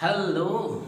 Hello,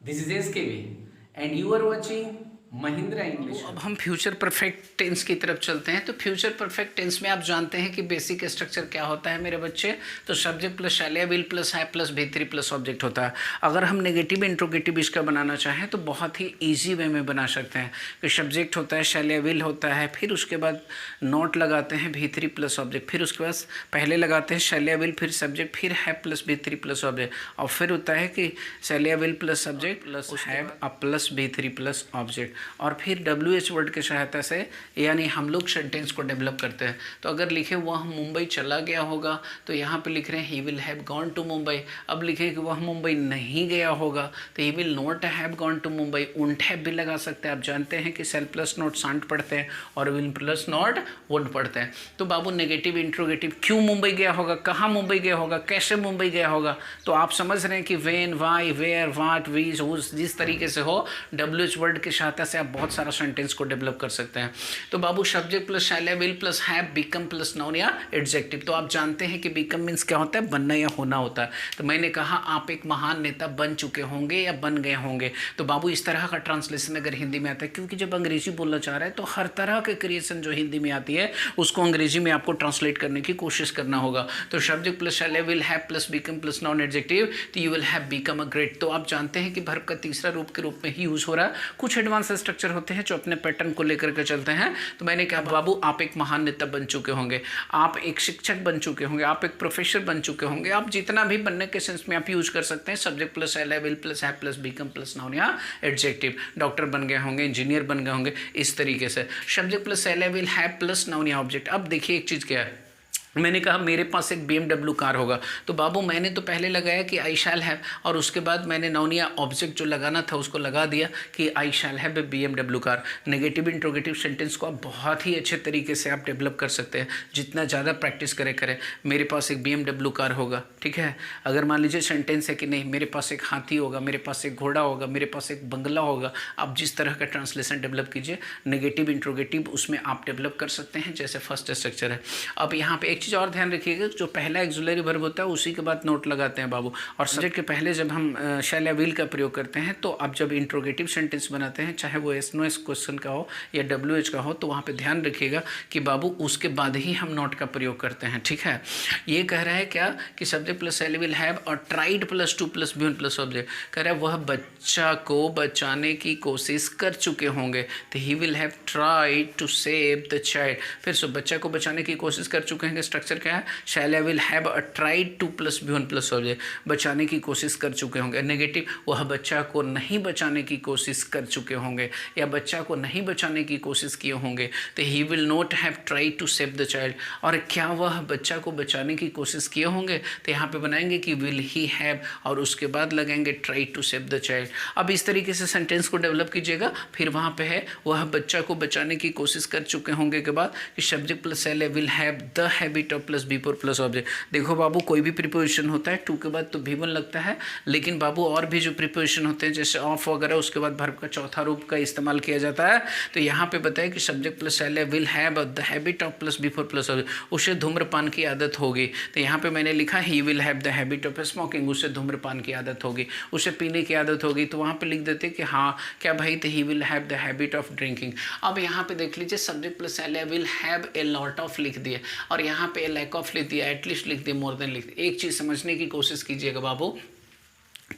this is SKV and you are watching Mahindra English. अब हम future perfect tense की तरफ चलते हैं। तो फ्यूचर परफेक्ट टेंस में आप जानते हैं कि बेसिक स्ट्रक्चर क्या होता है मेरे बच्चे। तो सब्जेक्ट प्लस शैल या विल प्लस है प्लस भी3 प्लस ऑब्जेक्ट होता है। अगर हम नेगेटिव इंट्रोगेटिव इसका बनाना चाहें तो बहुत ही ईजी वे में बना सकते हैं कि सब्जेक्ट होता है, शैल या विल होता है, फिर उसके बाद नोट लगाते हैं भी3 प्लस ऑब्जेक्ट, फिर उसके बाद पहले लगाते हैं शैल या विल, फिर सब्जेक्ट, फिर है प्लस भी3 प्लस ऑब्जेक्ट, और फिर होता है कि शैल या will plus subject plus have plus भी3 प्लस ऑब्जेक्ट, और फिर WH वर्ड की सहायता से यानी हम लोग सेंटेंस को डेवलप करते हैं। तो अगर लिखे वह मुंबई चला गया होगा तो यहाँ पे लिख रहे हैं he will have gone to Mumbai. अब लिखें कि वह मुंबई नहीं गया होगा तो he will not have gone to Mumbai. Won't have भी लगा सकते हैं। आप जानते हैं कि सेल प्लस नॉट सांट पढ़ते हैं और विल प्लस नॉट वुड पढ़ते हैं। तो बाबू नेगेटिव इंट्रोगेटिव क्यों मुंबई गया होगा, कहाँ मुंबई गया होगा, कैसे मुंबई गया होगा, तो आप समझ रहे हैं कि वेन, वाई, वेयर, वाट, वीज, हुज, जिस तरीके से हो WH वर्ड की सहायता से आप बहुत सारा सेंटेंस को डेवलप कर सकते हैं। तो बाबू सब्जेक्ट प्लस शैल या will plus have become plus noun या एडजेक्टिव। तो आप जानते हैं कि बिकम मीन्स क्या होता है, बनना या होना होता है। तो मैंने कहा आप एक महान नेता बन चुके होंगे या बन गए होंगे। तो बाबू इस तरह का ट्रांसलेशन अगर हिंदी में आता है, क्योंकि जब अंग्रेजी बोलना चाह रहा है तो हर तरह के क्रिएशन जो हिंदी में आती है उसको अंग्रेजी में आपको ट्रांसलेट करने की कोशिश करना होगा। तो सब्जेक्ट प्लस शैल या will have plus become plus noun adjective, तो you will have become a great. तो आप जानते हैं कि वर्ब का तीसरा रूप के रूप में ही यूज हो रहा है। कुछ एडवांस स्ट्रक्चर होते हैं जो अपने पैटर्न को लेकर के चलते हैं। तो मैंने कहा बाबू आप एक महान नेता बन चुके होंगे, आप एक शिक्षक बन चुके होंगे, आप एक प्रोफेसर बन चुके होंगे। आप जितना भी बनने के सेंस में आप यूज कर सकते हैं सब्जेक्ट प्लस शैल या will plus have plus become plus noun या एडजेक्टिव। डॉक्टर बन गए होंगे, इंजीनियर बन गए होंगे, इस तरीके से सब्जेक्ट प्लस शैल या विल हैव प्लस नाउन या ऑब्जेक्ट। अब देखिए एक चीज क्या है, मैंने कहा मेरे पास एक BMW कार होगा। तो बाबू मैंने तो पहले लगाया कि आई शैल हैव, और उसके बाद मैंने नाउन या ऑब्जेक्ट जो लगाना था उसको लगा दिया कि I shall have a BMW car. Negative interrogative sentence को आप बहुत ही अच्छे तरीके से आप डेवलप कर सकते हैं जितना ज़्यादा प्रैक्टिस करें। मेरे पास एक BMW कार होगा, ठीक है। अगर मान लीजिए सेंटेंस है कि नहीं मेरे पास एक हाथी होगा, मेरे पास एक घोड़ा होगा, मेरे पास एक बंगला होगा। आप जिस तरह का ट्रांसलेशन डेवलप कीजिए नेगेटिव इंट्रोगेटिव उसमें आप डेवलप कर सकते हैं जैसे फर्स्ट स्ट्रक्चर है। अब यहाँ पे चीज़ और ध्यान रखिएगा, जो पहला एक्सुलरी वर्ब होता है उसी के बाद नोट लगाते हैं बाबू। और सब्जेक्ट के पहले जब हम शैल या विल का प्रयोग करते हैं तो आप जब इंट्रोगेटिव सेंटेंस बनाते हैं चाहे वो SNOS क्वेश्चन का हो या WH का हो तो वहाँ पे ध्यान रखिएगा कि बाबू उसके बाद ही हम नोट का प्रयोग करते हैं, ठीक है। ये कह रहा है क्या कि subject plus shall will have और ट्राइड प्लस टू प्लस भी प्लस ऑब्जेक्ट। कह रहा है वह बच्चा को बचाने की कोशिश कर चुके होंगे। तो he will have tried to save the child. फिर से बच्चा को बचाने की कोशिश कर चुके हैं, स्ट्रक्चर क्या है, शैल या will have a tried two plus भी प्लस ऑब्जेक्ट। बचाने की कोशिश कर चुके होंगे। नेगेटिव वह बच्चा को नहीं बचाने की कोशिश कर चुके होंगे या बच्चा को नहीं बचाने की कोशिश किए होंगे। तो he will not have tried to save the child. और क्या वह बच्चा को बचाने की कोशिश किए होंगे, तो यहाँ पे बनाएंगे कि विल ही हैव और उसके बाद लगाएंगे try to save the child. अब इस तरीके से सेंटेंस को डेवलप कीजिएगा। फिर वहाँ पे है वह बच्चा को बचाने की कोशिश कर चुके होंगे के बाद कि subject plus shall will have the habit of plus before plus object. देखो बाबू कोई भी प्रीपोजिशन होता है टू के बाद तो भी1 लगता है, लेकिन बाबू और भी जो प्रीपोजिशन होते हैं जैसे ऑफ वगैरह उसके बाद वर्ब का चौथा रूप का इस्तेमाल किया जाता है। तो यहाँ पे बताया कि subject plus shall will have the habit of plus before plus object. उसे धूम्रपान की आदत होगी। तो यहाँ पे मैंने लिखा ही will have the habit of smoking. उसे धूम्रपान की आदत होगी, उसे पीने की आदत होगी। तो वहाँ पे लिख देते कि हाँ क्या भाई, तो he will have the habit of drinking. अब यहाँ पे देख लीजिए subject plus shall will have a lot of लिख दिया और यहाँ पे लैक ऑफ लिख दिया, एटलीस्ट लिख दिया, मोर देन लिख दिया। एक चीज़ समझने की कोशिश कीजिएगा बाबू,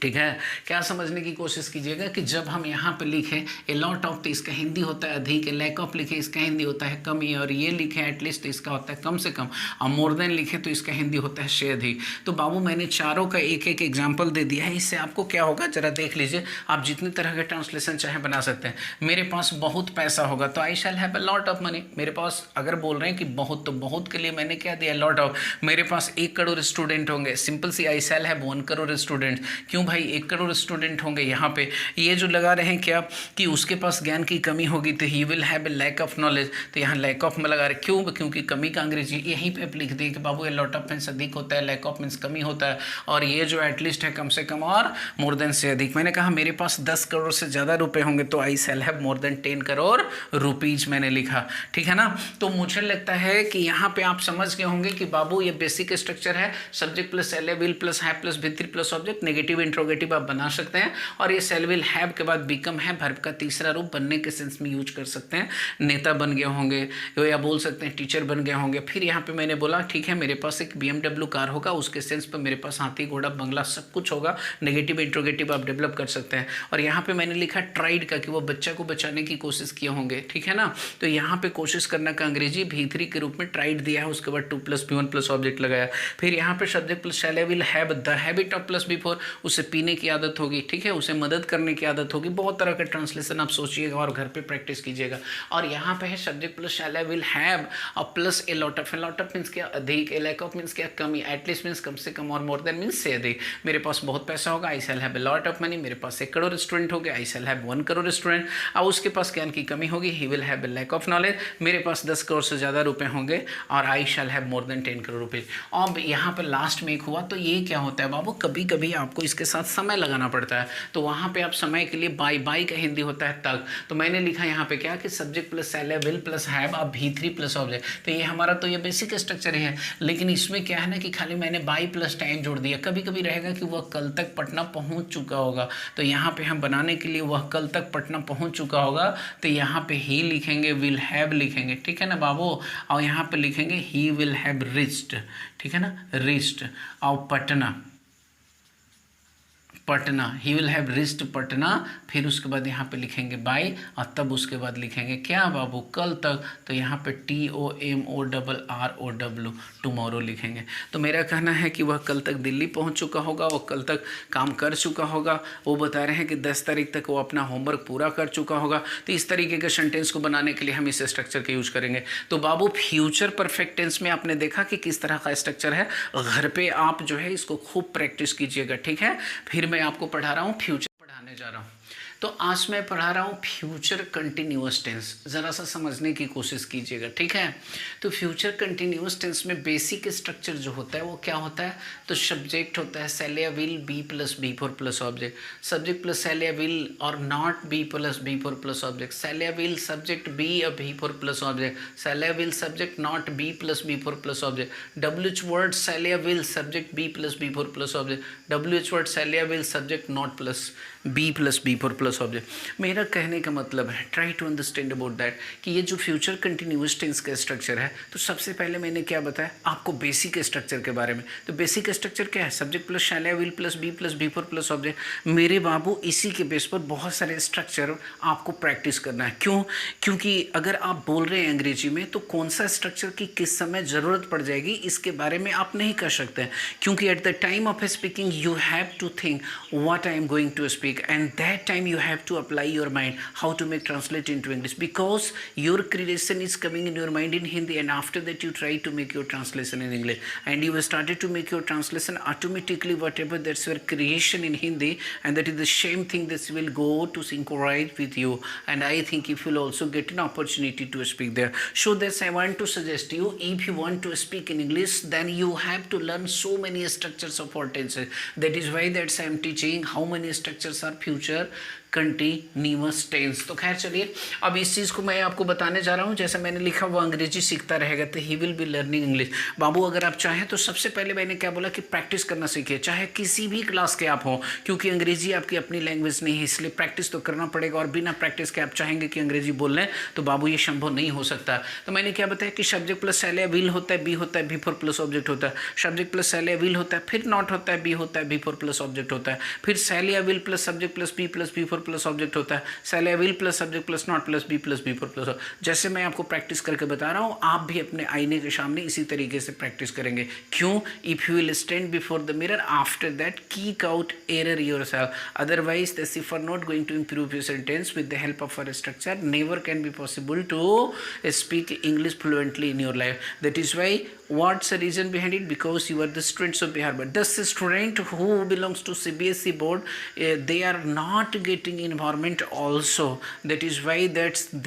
ठीक है। क्या समझने की कोशिश कीजिएगा कि जब हम यहाँ पे लिखें ए लॉट ऑफ तो इसका हिंदी होता है अधिक, लैक ऑफ लिखे इसका हिंदी होता है कमी, और ये लिखे एटलीस्ट तो इसका होता है कम से कम, और मोर देन लिखे तो इसका हिंदी होता है से अधिक। तो बाबू मैंने चारों का एक एक एग्जाम्पल दे दिया है। इससे आपको क्या होगा जरा देख लीजिए। आप जितनी तरह के ट्रांसलेशन चाहे बना सकते हैं। मेरे पास बहुत पैसा होगा तो I shall have a lot of money. मेरे पास अगर बोल रहे हैं कि बहुत, तो बहुत के लिए मैंने क्या दिया, लॉट ऑफ। मेरे पास 1 करोड़ स्टूडेंट होंगे, simple see I shall have 1 crore student. क्यों भाई 1 करोड़ स्टूडेंट होंगे। यहाँ पे ये जो लगा रहे हैं क्या कि उसके पास ज्ञान की कमी होगी, तो he will have a lack of knowledge. तो यहाँ लैक ऑफ में लगा रहे क्यों, क्योंकि कमी का अंग्रेजी यहीं पे लिख दिए कि बाबू ए लॉट ऑफ मीन्स अधिक होता है, लैक ऑफ मीन्स कमी होता है, और ये जो एटलीस्ट है कम से कम और मोर देन से अधिक। मैंने कहा मेरे पास 10 करोड़ से ज़्यादा रुपए होंगे तो I shall have more than 10 crore rupees मैंने लिखा, ठीक है ना। तो मुझे लगता है कि यहाँ पे आप समझ गए होंगे कि बाबू ये बेसिक स्ट्रक्चर है। Subject plus shall will plus have plus भी3 प्लस ऑब्जेक्ट, नेगेटिव इंट्रोगेटिव आप बना सकते हैं। और ये सेल विल हैव के बाद बिकम है वर्ब का तीसरा रूप बनने के सेंस में यूज कर सकते हैं। नेता बन गए होंगे या बोल सकते हैं टीचर बन गए होंगे। फिर यहाँ पे मैंने बोला ठीक है मेरे पास एक BMW कार होगा, उसके सेंस पर मेरे पास हाथी घोड़ा बंगला सब कुछ होगा। नेगेटिव इंट्रोगेटिव आप डेवलप कर सकते हैं। और यहाँ पे मैंने लिखा ट्राइड का कि वो बच्चा को बचाने की कोशिश किए होंगे, ठीक है ना। तो यहाँ पे कोशिश करने का अंग्रेजी V3 के रूप में ट्राइड दिया है, उसके बाद 2 + B1 + ऑब्जेक्ट लगाया। फिर यहाँ पे subject plus shall will have the habit of plus before, उसे पीने की आदत होगी, ठीक है, उसे मदद करने की आदत होगी। बहुत तरह का ट्रांसलेशन आप सोचिएगा और घर पे प्रैक्टिस कीजिएगा। और यहाँ पे है subject plus shall will have और plus a lot of means क्या अधिक, ए लैक ऑफ मीन्स क्या कमी, एटलीस्ट मीन्स कम से कम, और मोर देन मीन्स से अधिक। मेरे पास बहुत पैसा होगा, I shall have a lot of money. मेरे पास 1 करोड़ स्टूडेंट हो गए, I shall have 1 crore student. और उसके पास ज्ञान की कमी होगी, he will have a lack of knowledge. मेरे पास 10 करोड़ से ज़्यादा रुपए होंगे और I shall have more than 10 crore रुपए। अब यहाँ पर लास्ट में एक हुआ, तो ये क्या होता है बाबू, कभी कभी आपको इसके साथ समय लगाना पड़ता है। तो वहाँ पे आप समय के लिए बाई का हिंदी होता है तक। तो मैंने लिखा यहाँ पे क्या कि subject plus shall will plus have अब V3 प्लस ऑब्जेक्ट। तो ये हमारा तो ये बेसिक स्ट्रक्चर है, लेकिन इसमें क्या है ना कि खाली मैंने बाई प्लस टाइम जोड़ दिया। कभी कभी रहेगा कि वह कल तक पटना पहुँच चुका होगा, तो यहाँ पे हम बनाने के लिए वह कल तक पटना पहुँच चुका होगा, तो यहाँ पे ही लिखेंगे, विल हैव लिखेंगे, ठीक है ना बाबू। और यहाँ पे लिखेंगे ही विल हैव रिच्ड, ठीक है ना, रिच्ड। और Patna he will have reached Patna. फिर उसके बाद यहाँ पे लिखेंगे बाय, और तब उसके बाद लिखेंगे क्या बाबू, कल तक। तो यहाँ पे TOMORROW टुमारो लिखेंगे। तो मेरा कहना है कि वह कल तक दिल्ली पहुँच चुका होगा, वह कल तक काम कर चुका होगा। वो बता रहे हैं कि 10 तारीख तक वो अपना होमवर्क पूरा कर चुका होगा। तो इस तरीके के सेंटेंस को बनाने के लिए हम इस स्ट्रक्चर का यूज करेंगे। तो बाबू फ्यूचर परफेक्ट टेंस में आपने देखा कि किस तरह का स्ट्रक्चर है। घर पे आप जो है इसको खूब प्रैक्टिस कीजिएगा, ठीक है। फिर मैं आपको पढ़ा रहा हूँ, फ्यूचर पढ़ाने जा रहा हूँ। तो आज मैं पढ़ा रहा हूँ फ्यूचर कंटिन्यूअस टेंस। ज़रा सा समझने की कोशिश कीजिएगा, ठीक है। तो फ्यूचर कंटिन्यूअस टेंस में बेसिक स्ट्रक्चर जो होता है वो क्या होता है, तो सब्जेक्ट होता है शैल या will B + B4 + object, subject plus shall या विल और not B + B4 + object, shall या विल सब्जेक्ट B और B4 + ऑब्जेक्ट, शैल या will subject not B + B4 + object, WH word shall या will subject B + B4 + object, WH word shall या will subject not B + B4 + object. मेरा कहने का मतलब है, try to understand about that, कि ये जो फ्यूचर कंटिन्यूअस टेंस का स्ट्रक्चर है, तो सबसे पहले मैंने क्या बताया आपको बेसिक स्ट्रक्चर के बारे में। तो बेसिक स्ट्रक्चर क्या है, सब्जेक्ट प्लस शैल या will plus B + B4 + object. मेरे बाबू इसी के बेस पर बहुत सारे स्ट्रक्चर आपको प्रैक्टिस करना है। क्यों? क्योंकि अगर आप बोल रहे हैं अंग्रेजी में, तो कौन सा स्ट्रक्चर की किस समय ज़रूरत पड़ जाएगी इसके बारे में आप नहीं कर सकते हैं। क्योंकि at the time of speaking you have to think what I am going to speak, and that time you have to apply your mind how to make translate into English, because your creation is coming in your mind in Hindi, and after that you try to make your translation in English, and you have started to make your translation automatically, whatever that's your creation in Hindi, and that is the same thing that will go to synchronize with you, and I think if you'll also get an opportunity to speak there. So that's I want to suggest you, if you want to speak in English, then you have to learn so many structures of all tenses. That is why that's I am teaching how many structures are future continuous tense. तो खैर चलिए, अब इस चीज़ को मैं आपको बताने जा रहा हूँ। जैसे मैंने लिखा वो अंग्रेजी सीखता रहेगा, तो he will be learning English. बाबू अगर आप चाहें तो सबसे पहले मैंने क्या बोला कि प्रैक्टिस करना सीखिए, चाहे किसी भी क्लास के आप हों, क्योंकि अंग्रेजी आपकी अपनी लैंग्वेज नहीं है, इसलिए प्रैक्टिस तो करना पड़ेगा। और बिना प्रैक्टिस के आप चाहेंगे कि अंग्रेजी बोल लें, तो बाबू ये संभव नहीं हो सकता। तो मैंने क्या बताया कि सब्जेक्ट प्लस शैल या विल होता है, B होता है, B4 + ऑब्जेक्ट होता है, सब्जेक्ट प्लस शैल या विल होता है, फिर नॉट होता है, B होता है, B4 + ऑब्जेक्ट होता है, फिर शैल या will plus subject plus B + B4 + object होता है, शैल या will plus subject plus not plus B + B4 +। जैसे मैं आपको प्रैक्टिस करके बता रहा हूँ, आप भी अपने आईने के सामने इसी तरीके से प्रैक्टिस करेंगे। क्यों? If you will stand before the mirror, after that kick out error yourself, otherwise this if are not going to improve your sentence with the help of our structure, never can be possible to speak English fluently in your life. That is why, what's the reason behind it? Because you are the students of Bihar board. The student who belongs to CBSE board, they are not getting environment also. That is why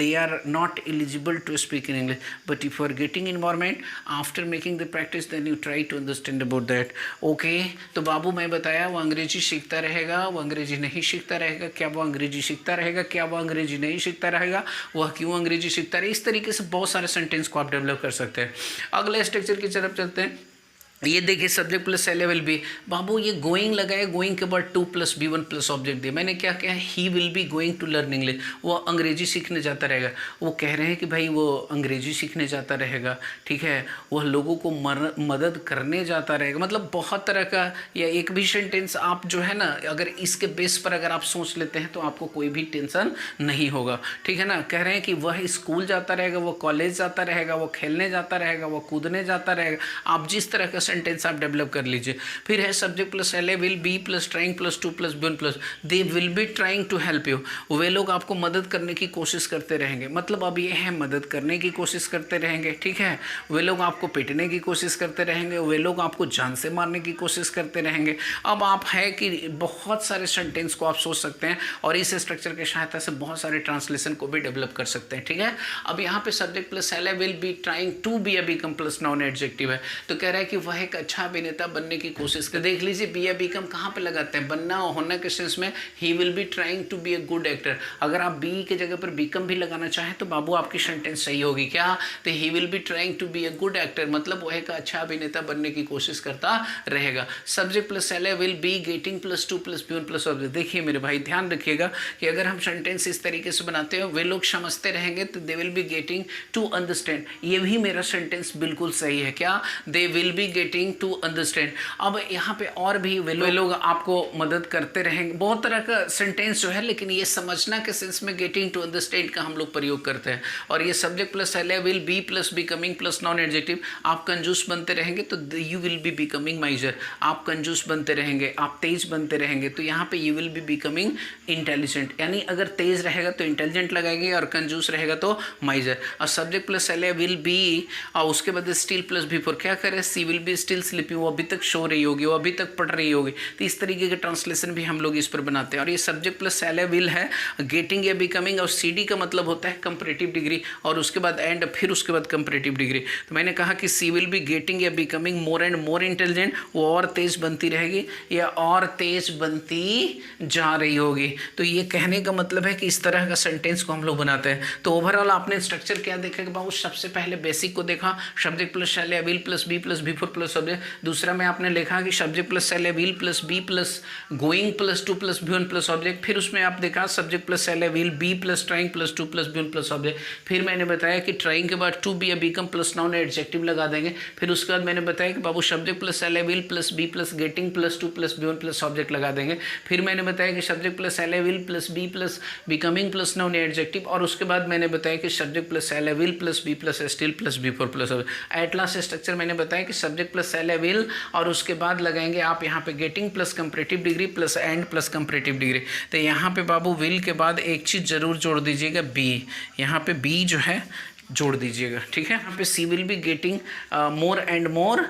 they are not eligible to speak in English. But if you are getting environment after making the practice, then you try to understand about that. Okay? तो बाबू मैं बताया वो अंग्रेजी सीखता रहेगा, वो अंग्रेजी नहीं सीखता रहेगा। क्या वो अंग्रेजी सीखता रहेगा? क्या वो अंग्रेजी नहीं सीखता रहेगा? वह क्यों अंग्रेजी सीखता रहेगा? इस तरीके से बहुत सारे सेंटेंस को आप डेवलप कर सकते हैं। अगले स्ट्रक्चर की तरफ चलते हैं। ये देखिए subject plus L will be, बाबू ये गोइंग लगाए, गोइंग के बाद to plus V one plus object दिया, मैंने क्या कहा, he will be going to learn English, वो अंग्रेजी सीखने जाता रहेगा। वो कह रहे हैं कि भाई वो अंग्रेजी सीखने जाता रहेगा, ठीक है, वह लोगों को मदद करने जाता रहेगा, मतलब बहुत तरह का। या एक भी सेंटेंस आप जो है ना, अगर इसके बेस पर अगर आप सोच लेते हैं तो आपको कोई भी टेंशन नहीं होगा, ठीक है ना। कह रहे हैं कि वह स्कूल जाता रहेगा, वो कॉलेज जाता रहेगा, वो खेलने जाता रहेगा, वो कूदने जाता रहेगा। आप जिस तरह का सेंटेंस आप डेवलप कर लीजिए। फिर है subject plus L will be plus trying plus to plus V one plus, they will be trying to help you, वे लोग आपको मदद करने की कोशिश करते रहेंगे। मतलब अब ये है मदद करने की कोशिश करते रहेंगे, ठीक है। वे लोग आपको पीटने की कोशिश करते रहेंगे, वे लोग आपको जान से मारने की कोशिश करते रहेंगे। अब आप है कि बहुत सारे सेंटेंस को आप सोच सकते हैं और इस स्ट्रक्चर की सहायता से बहुत सारे ट्रांसलेशन को भी डेवलप कर सकते हैं, ठीक है। अब यहाँ पे subject plus L will be trying to be become plus noun adjective है, तो कह रहा है कि वह एक अच्छा अभिनेता बनने की कोशिश कर। देख लीजिए बी या बिकम कहाँ पे लगाते हैं, बनना और होना के सेंस में। He will be trying to be a good actor, अगर आप बी के जगह पर बिकम भी लगाना चाहें तो बाबू आपकी सेंटेंस सही होगी क्या, तो he will be trying to be a good actor, मतलब वह एक अच्छा अभिनेता बनने की कोशिश करता रहेगा। Subject plus L will be getting plus to plus V one plus object. देखिए मेरे भाई ध्यान रखिएगा कि अगर हम सेंटेंस इस तरीके से बनाते हैं, वे लोग समझते रहेंगे तो they will be getting to understand, ये भी मेरा सेंटेंस बिल्कुल सही है क्या, they will be getting to understand. अब यहाँ पे और भी वे लोग आपको मदद करते रहेंगे, बहुत तरह का सेंटेंस जो है, लेकिन ये समझना के सेंस में गेटिंग टू अंडरस्टैंड का हम लोग प्रयोग करते हैं। और ये subject plus L will be plus becoming plus noun adjective, आप कंजूस बनते रहेंगे तो यू विल बी बिकमिंग माइजर, आप कंजूस बनते रहेंगे, आप तेज बनते रहेंगे तो यहाँ पे you will be becoming intelligent, यानी अगर तेज रहेगा तो इंटेलिजेंट लगाएंगे और कंजूस रहेगा तो माइजर। और subject plus L will B और उसके बाद स्टिल प्लस बिफोर क्या करे, सी विल बी स्टिल स्लीपिंग, वो अभी तक सो रही होगी, वो अभी तक पढ़ रही होगी। तो इस तरीके के ट्रांसलेशन भी हम लोग इस पर बनाते हैं। और ये सब्जेक्ट प्लस एल विल है, गेटिंग या बिकमिंग, और सी डी का मतलब होता है कंपैरेटिव डिग्री, और उसके बाद एंड, फिर उसके बाद कंपैरेटिव डिग्री। तो मैंने कहा कि सी विल बी गेटिंग या becoming more and more intelligent, वो और तेज बनती रहेगी या और तेज बनती जा रही होगी। तो ये कहने का मतलब है कि इस तरह का सेंटेंस को हम लोग बनाते हैं। तो ओवरऑल आपने स्ट्रक्चर क्या देखा कि बाबू सबसे पहले बेसिक को देखा, subject plus L will plus be plus before plus subject. दूसरा में आपने लिखा कि subject plus L will plus be plus going plus to plus V one plus object. फिर उसमें आप देखा subject plus L will be plus trying plus to plus V one plus object. फिर मैंने बताया कि ट्राइंग के बाद टू बी या बिकम प्लस नाउन एडजेक्टिव लगा देंगे। फिर उसके बाद मैंने बताया कि बाबू subject plus L will plus be plus getting plus to plus V one plus object लगा देंगे। फिर मैंने बताया कि subject plus L will plus be plus becoming plus noun adjective. और उसके बाद मैंने बताया कि subject plus L will plus be plus still plus before plus at last structure मैंने बताया कि सब्जेक्ट प्लस एल विल और उसके बाद लगाएंगे आप यहाँ पे getting plus comparative degree plus and plus comparative degree. तो यहाँ पे बाबू विल के बाद एक चीज़ जरूर जोड़ दीजिएगा, बी, यहाँ पे बी जो है जोड़ दीजिएगा, ठीक है। यहाँ पे she will be getting more and more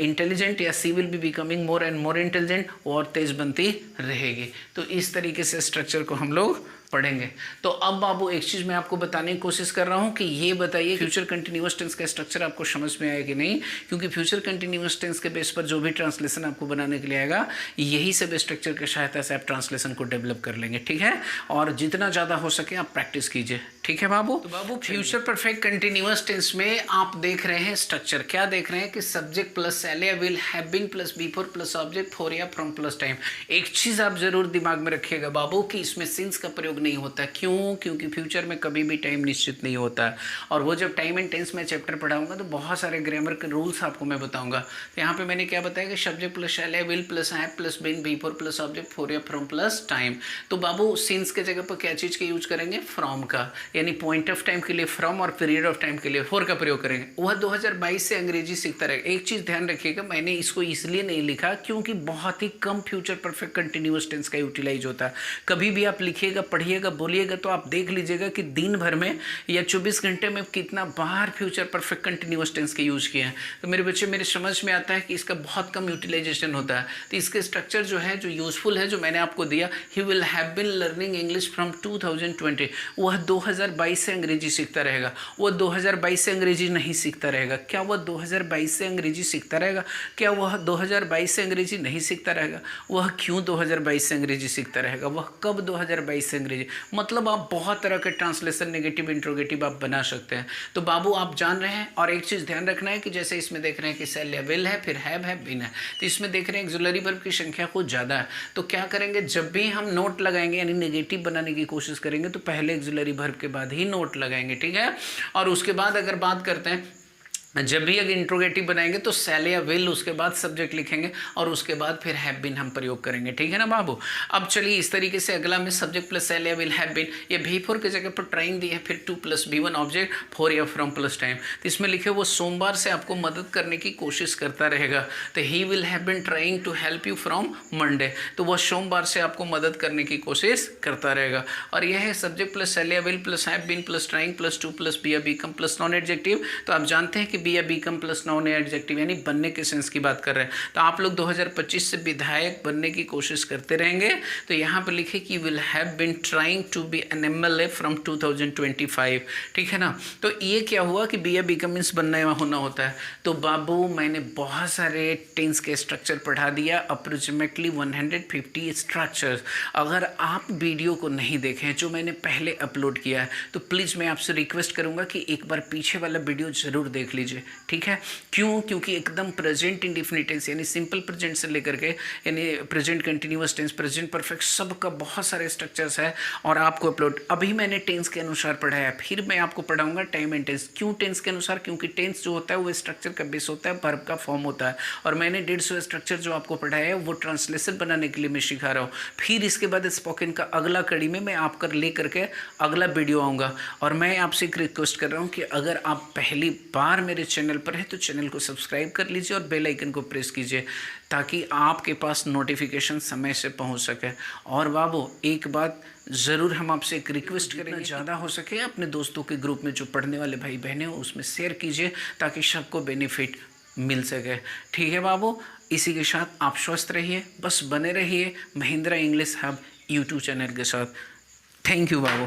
intelligent या she will be becoming more and more intelligent, और तेज बनती रहेगी। तो इस तरीके से स्ट्रक्चर को हम लोग पढ़ेंगे। तो अब बाबू एक चीज़ मैं आपको बताने की कोशिश कर रहा हूँ कि ये बताइए फ्यूचर कंटिन्यूअस टेंस का स्ट्रक्चर आपको समझ में आया कि नहीं, क्योंकि फ्यूचर कंटिन्यूअस टेंस के बेस पर जो भी ट्रांसलेशन आपको बनाने के लिए आएगा, यही सब स्ट्रक्चर की सहायता से आप ट्रांसलेशन को डेवलप कर लेंगे, ठीक है। और जितना ज़्यादा हो सके आप प्रैक्टिस कीजिए, ठीक है बाबू। तो बाबू फ्यूचर परफेक्ट कंटिन्यूअस टेंस में आप देख रहे हैं स्ट्रक्चर, क्या देख रहे हैं कि सब्जेक्ट प्लस एल या will have been plus before plus object for या फ्रॉम प्लस टाइम। एक चीज़ आप जरूर दिमाग में रखिएगा बाबू कि इसमें सिंस का प्रयोग नहीं होता। क्यों? क्योंकि फ्यूचर में कभी भी टाइम निश्चित नहीं होता। और वो जब टाइम एंड टेंस में चैप्टर पढ़ाऊंगा तो बहुत सारे ग्रामर के रूल्स आपको मैं बताऊंगा। तो यहाँ पे मैंने क्या बताया कि सब्जेक्ट प्लस एल है, will plus have plus been before plus object for या फ्रॉम प्लस टाइम। तो बाबू सिंस के जगह पर क्या चीज़ का यूज करेंगे? फ्रॉम का, यानी पॉइंट ऑफ टाइम के लिए फ्रॉम और पीरियड ऑफ टाइम के लिए फॉर का प्रयोग करेंगे। वह 2022 से अंग्रेजी सीखता रहेगा। एक चीज़ ध्यान रखिएगा, मैंने इसको इसलिए नहीं लिखा क्योंकि बहुत ही कम फ्यूचर परफेक्ट कंटिन्यूअस टेंस का यूटिलाइज होता है। कभी भी आप लिखिएगा, पढ़िएगा, बोलिएगा तो आप देख लीजिएगा कि दिन भर में या 24 घंटे में कितना बार फ्यूचर परफेक्ट कंटिन्यूअस टेंस के यूज किए हैं। तो मेरे बच्चे, मेरे समझ में आता है कि इसका बहुत कम यूटिलाइजेशन होता है। तो इसके स्ट्रक्चर जो है, जो यूजफुल है, जो मैंने आपको दिया, he will have been learning English from 2020, वह 2022 से अंग्रेजी सीखता रहेगा। वह 2022 से अंग्रेजी नहीं सीखता रहेगा। क्या वह 2022 से अंग्रेजी सीखता सीखता रहेगा। क्या वह 2022 से अंग्रेजी नहीं सीखता रहेगा? वह क्यों 2022 से अंग्रेजी सीखता रहेगा? वह कब 2022 से अंग्रेजी? मतलब आप बहुत तरह के ट्रांसलेशन नेगेटिव इंट्रोगेटिव आप बना सकते हैं। तो बाबू आप जान रहे हैं। और एक चीज़ ध्यान रखना है कि जैसे इसमें देख रहे हैं कि सेल या विल है, फिर हैव है, बिन है, तो इसमें देख रहे हैं एक्सिलरी वर्ब की संख्या कुछ ज़्यादा है। तो क्या करेंगे, जब भी हम नोट लगाएंगे यानी नेगेटिव बनाने की कोशिश करेंगे तो पहले एक्सिलरी वर्ब के बाद ही नोट लगाएंगे, ठीक है। और उसके बाद अगर बात करते हैं, जब भी अगर इंट्रोगेटिव बनाएंगे तो सेल या विल, उसके बाद सब्जेक्ट लिखेंगे और उसके बाद फिर हैव बीन हम प्रयोग करेंगे, ठीक है ना बाबू। अब चलिए इस तरीके से अगला में सब्जेक्ट प्लस सेल या विल हैव बीन, ये भी फोर की जगह पर ट्राइंग दी है, फिर 2 + B1 ऑब्जेक्ट, 4 या फ्रॉम प्लस टाइम। तो इसमें लिखे वो सोमवार से आपको मदद करने की कोशिश करता रहेगा। तो he will have been trying to help you from Monday, तो वह सोमवार से आपको मदद करने की कोशिश करता रहेगा। और यह है सब्जेक्ट प्लस सेल या will plus have been plus trying plus 2 + be या बीकम प्लस नॉन एडजेक्टिव। तो आप जानते हैं कि बी या बीकम प्लस नॉन एडजेक्टिव यानी बनने के सेंस की बात कर रहे हैं। तो आप लोग 2025 से विधायक बनने की कोशिश करते रहेंगे। तो यहाँ पर लिखे कि will have been trying to be an MLA from 2025, ठीक है ना। तो ये क्या हुआ कि बी या बीकम मीन्स बनना होना होता है। तो बाबू मैंने बहुत सारे टेंस के स्ट्रक्चर पढ़ा दिया, अप्रोक्सीमेटली 150 स्ट्रक्चर्स। अगर आप वीडियो को नहीं देखें जो मैंने पहले अपलोड किया है तो प्लीज़ मैं आपसे रिक्वेस्ट करूँगा कि एक बार पीछे वाला वीडियो ज़रूर देख लीजिए, ठीक है। क्यों? क्योंकि एकदम प्रेजेंट इंडेफिनिट टेंस यानी सिंपल प्रेजेंट से लेकर के यानी present continuous tense, present perfect, सब का बहुत सारे स्ट्रक्चर्स है और आपको अपलोड अभी मैंने टेंस के अनुसार पढ़ाया है। फिर मैं आपको पढ़ाऊंगा टाइम एंड टेंस। क्यों टेंस के अनुसार? क्योंकि टेंस जो होता है वो स्ट्रक्चर का बेस होता है, वर्ब का फॉर्म होता है। और मैंने 150 स्ट्रक्चर जो आपको पढ़ाया है वो ट्रांसलेशन बनाने के लिए मैं सिखा रहा हूँ। फिर इसके बाद स्पोकन का अगला कड़ी में मैं आपका ले करके अगला वीडियो आऊँगा। और मैं आपसे एक रिक्वेस्ट कर रहा हूँ कि अगर आप पहली बार मेरे चैनल पर हैं तो चैनल को सब्सक्राइब कर लीजिए और बेल आइकन को प्रेस कीजिए ताकि आपके पास नोटिफिकेशन समय से पहुंच सके। और बाबू एक बात ज़रूर हम आपसे एक रिक्वेस्ट करेंगे, ज़्यादा हो सके अपने दोस्तों के ग्रुप में जो पढ़ने वाले भाई बहनें हो उसमें शेयर कीजिए ताकि सबको बेनिफिट मिल सके, ठीक है बाबू। इसी के साथ आप स्वस्थ रहिए, बस बने रहिए Mahindra English hub YouTube channel के साथ। Thank you Babu.